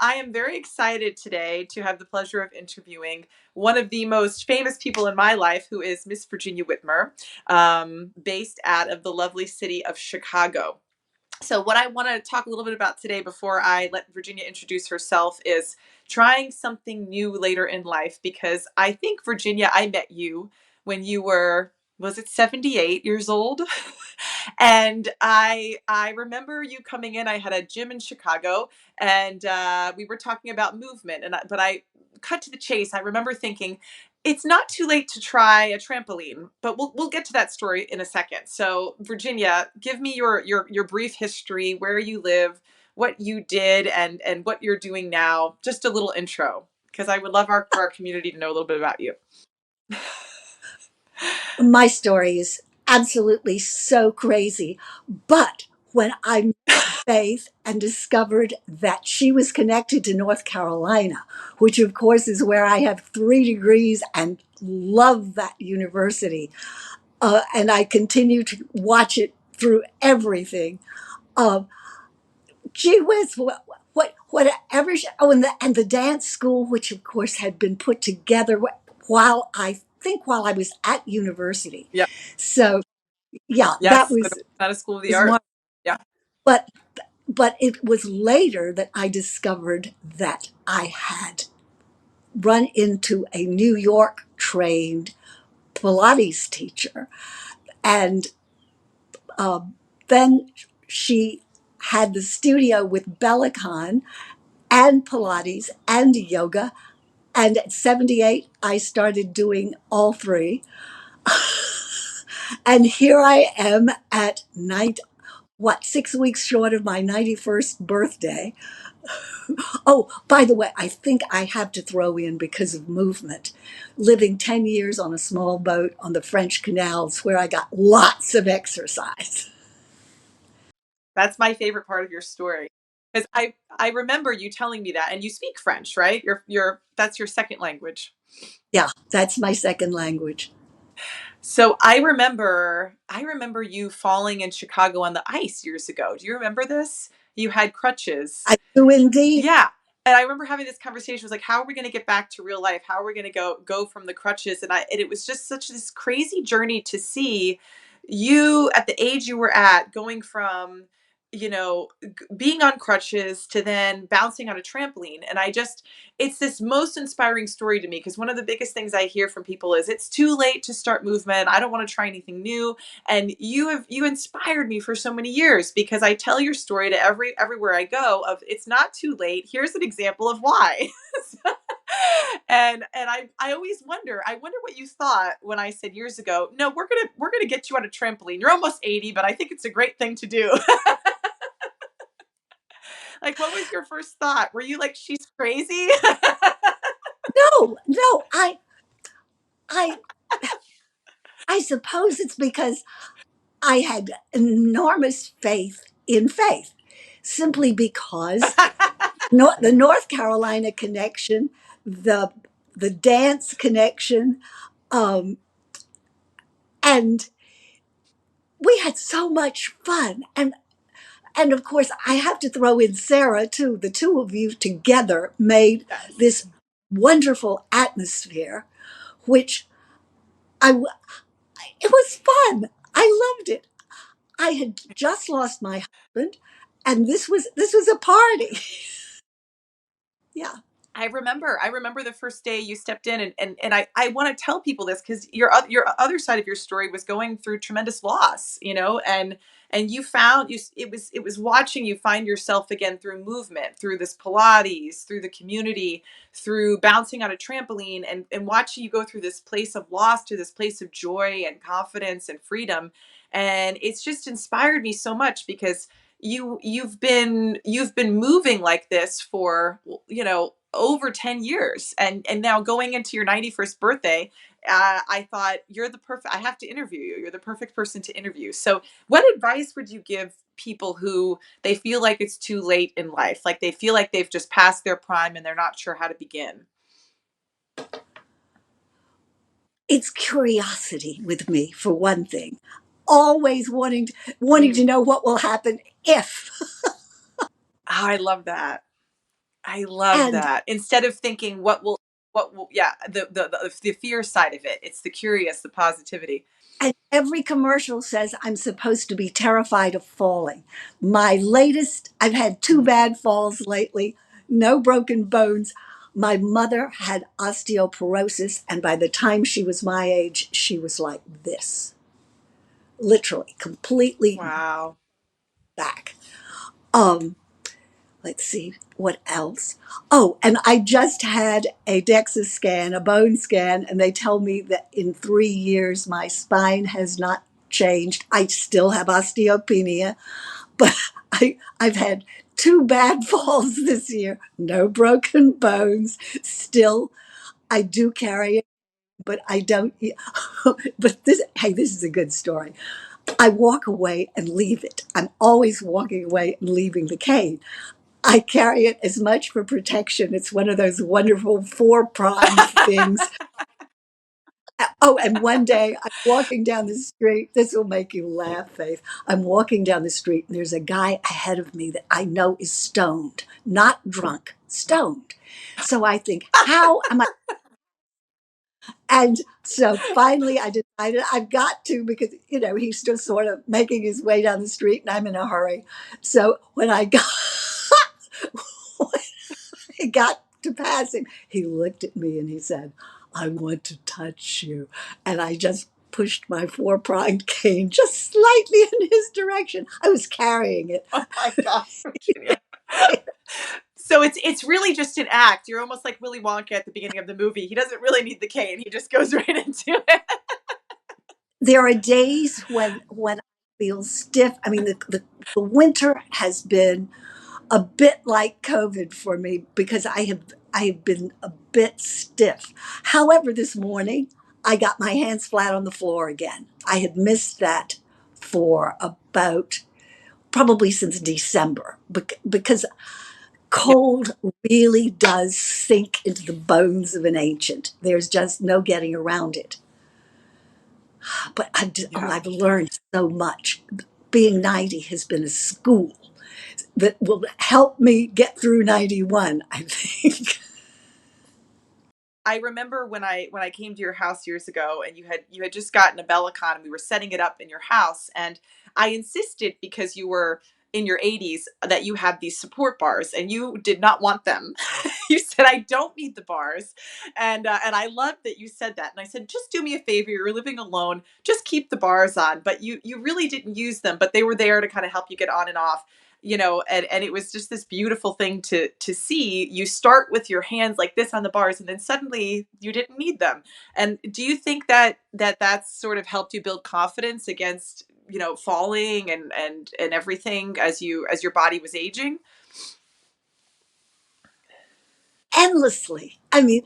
I am very excited today to have the pleasure of interviewing one of the most famous people in my life, who is Miss Virginia Witmer, based out of the lovely city of Chicago. So, what I want to talk a little bit about today before I let Virginia introduce herself is trying something new later in life, because I think, Virginia, I met you when you were, was it 78 years old? And I remember you coming in. I had a gym in Chicago, and we were talking about movement. But I cut to the chase. I remember thinking, it's not too late to try a trampoline, but we'll get to that story in a second. So, Virginia, give me your brief history, where you live, what you did, and what you're doing now. Just a little intro, because I would love our community to know a little bit about you. My story is absolutely so crazy. But when I met Fayth and discovered that she was connected to North Carolina, which of course is where I have 3 degrees and love that university, and I continue to watch it through everything. Uh, Gee whiz, whatever. And the dance school, which of course had been put together while I was at university. Yeah. So yeah, that Yes. was Not a school of the was art. one. Yeah. But it was later that I discovered that I had run into a New York trained Pilates teacher, and then she had the studio with bellicon and Pilates and yoga. And at 78, I started doing all three. And here I am at 6 weeks short of my 91st birthday. Oh, by the way, I think I have to throw in, because of movement, living 10 years on a small boat on the French canals where I got lots of exercise. That's my favorite part of your story. Because I remember you telling me that, and you speak French, right? Your that's your second language. Yeah, that's my second language. So I remember you falling in Chicago on the ice years ago. Do you remember this? You had crutches. I do indeed. Yeah. And I remember having this conversation. It was like, how are we going to get back to real life? How are we going to go from the crutches? And it was just such this crazy journey to see you at the age you were at, going from, being on crutches to then bouncing on a trampoline. And it's this most inspiring story to me, because one of the biggest things I hear from people is, it's too late to start movement. I don't want to try anything new. And you inspired me for so many years, because I tell your story to everywhere I go of, it's not too late. Here's an example of why. And I always I wonder what you thought when I said years ago, no, we're gonna get you on a trampoline. You're almost 80, but I think it's a great thing to do. Like, what was your first thought? Were you like, she's crazy? No, no, I, I suppose it's because I had enormous faith in Fayth, simply because the North Carolina connection, the the dance connection, um, and we had so much fun. And of course, I have to throw in Sarah too. The two of you together made Yes. this wonderful atmosphere, which I it was fun. I loved it. I had just lost my husband, and this was a party. Yeah. I remember the first day you stepped in, and I want to tell people this, because your other side of your story was going through tremendous loss, and you found it was watching you find yourself again through movement, through this Pilates, through the community, through bouncing on a trampoline, and watching you go through this place of loss to this place of joy and confidence and freedom. And it's just inspired me so much, because you've been moving like this for, over 10 years, and now going into your 91st birthday. I thought, I have to interview you. You're the perfect person to interview. So what advice would you give people who they feel like it's too late in life, like they feel like they've just passed their prime and they're not sure how to begin? It's curiosity with me, for one thing. Always wanting to know what will happen if. Oh, I love that. I love And that. Instead of thinking yeah, the fear side of it. It's the curious, the positivity. And every commercial says I'm supposed to be terrified of falling. My latest, I've had two Mm. bad falls lately, no broken bones. My mother had osteoporosis, and by the time she was my age, she was like this, literally, completely Wow. back. Um, let's see what else. Oh, and I just had a DEXA scan, a bone scan, and they tell me that in 3 years my spine has not changed. I still have osteopenia, but I've had two bad falls this year, no broken bones. Still, I do carry it, but I don't. But this, hey, this is a good story. I walk away and leave it. I'm always walking away and leaving the cane. I carry it as much for protection. It's one of those wonderful four pronged things. Oh, and one day I'm walking down the street. This will make you laugh, Faith. I'm walking down the street and there's a guy ahead of me that I know is stoned, not drunk, stoned. So I think, how am I? And so finally I decided I've got to, because, he's just sort of making his way down the street and I'm in a hurry. So when I got, I got to pass him, he looked at me and he said, "I want to touch you." And I just pushed my four pronged cane just slightly in his direction. I was carrying it. Oh my gosh, Virginia. So it's really just an act. You're almost like Willy Wonka at the beginning of the movie. He doesn't really need the cane. He just goes right into it. There are days when I feel stiff. I mean, the winter has been a bit like COVID for me because I have been a bit stiff. However, this morning I got my hands flat on the floor again. I had missed that for about probably since December because Yeah, cold really does sink into the bones of an ancient. There's just no getting around it. But yeah. I've learned so much. Being 90 has been a school that will help me get through 91, I think. I remember when I came to your house years ago, and you had just gotten a bellicon, and we were setting it up in your house, and I insisted, because you were in your 80s, that you had these support bars, and you did not want them. You said, "I don't need the bars," and I loved that you said that. And I said, "Just do me a favor. You're living alone. Just keep the bars on." But you really didn't use them, but they were there to kind of help you get on and off. And it was just this beautiful thing to see. You start with your hands like this on the bars, and then suddenly you didn't need them. And do you think that's sort of helped you build confidence against, falling and everything, as your body was aging? Endlessly. I mean,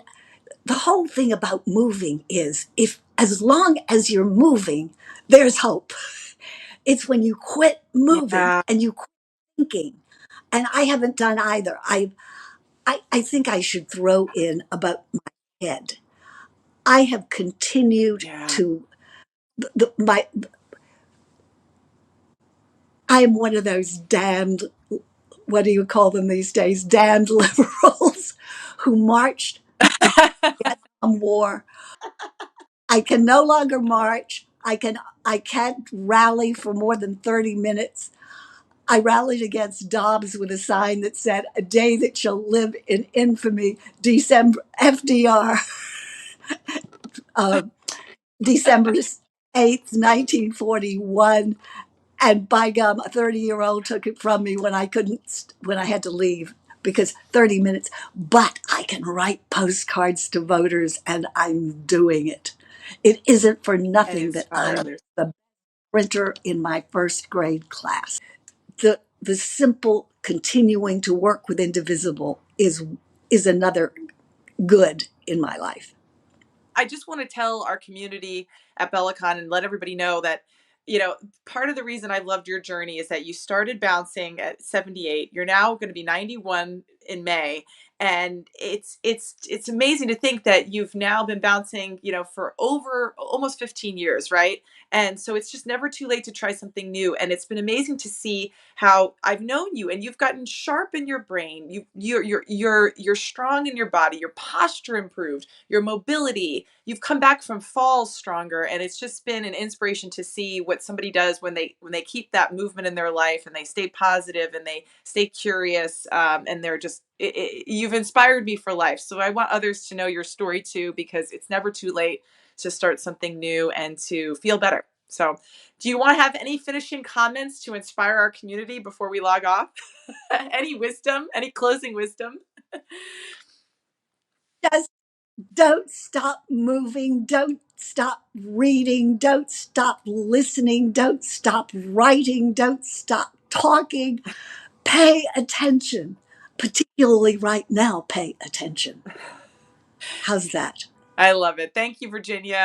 the whole thing about moving is, if as long as you're moving, there's hope. It's when you quit moving Yeah, and you quit thinking. And I haven't done either. I think I should throw in about my head. I have continued yeah. to my I am one of those damned, what do you call them these days? Damned liberals who marched against the Vietnam War. I can no longer march. I can't rally for more than 30 minutes. I rallied against Dobbs with a sign that said, "A day that shall live in infamy, December FDR, uh, December 8th, 1941." And by gum, a 30-year-old took it from me when I had to leave, because 30 minutes. But I can write postcards to voters, and I'm doing it. It isn't for And nothing that inspire I'm others. the printer in my first grade class. The simple continuing to work with indivisible is another good in my life. I just want to tell our community at Bellicon and let everybody know that, you know, part of the reason I loved your journey is that you started bouncing at 78. You're now going to be 91 in May. And it's amazing to think that you've now been bouncing, for over almost 15 years, right? And so it's just never too late to try something new. And it's been amazing to see how I've known you, and you've gotten sharp in your brain. You're strong in your body. Your posture improved. Your mobility. You've come back from falls stronger, and it's just been an inspiration to see what somebody does when they keep that movement in their life, and they stay positive, and they stay curious, and they're just you've inspired me for life. So I want others to know your story too, because it's never too late to start something new and to feel better. So, do you want to have any finishing comments to inspire our community before we log off? Any wisdom? Any closing wisdom? Just don't stop moving. Don't stop reading. Don't stop listening. Don't stop writing. Don't stop talking. Pay attention. Particularly right now, pay attention. How's that? I love it. Thank you, Virginia.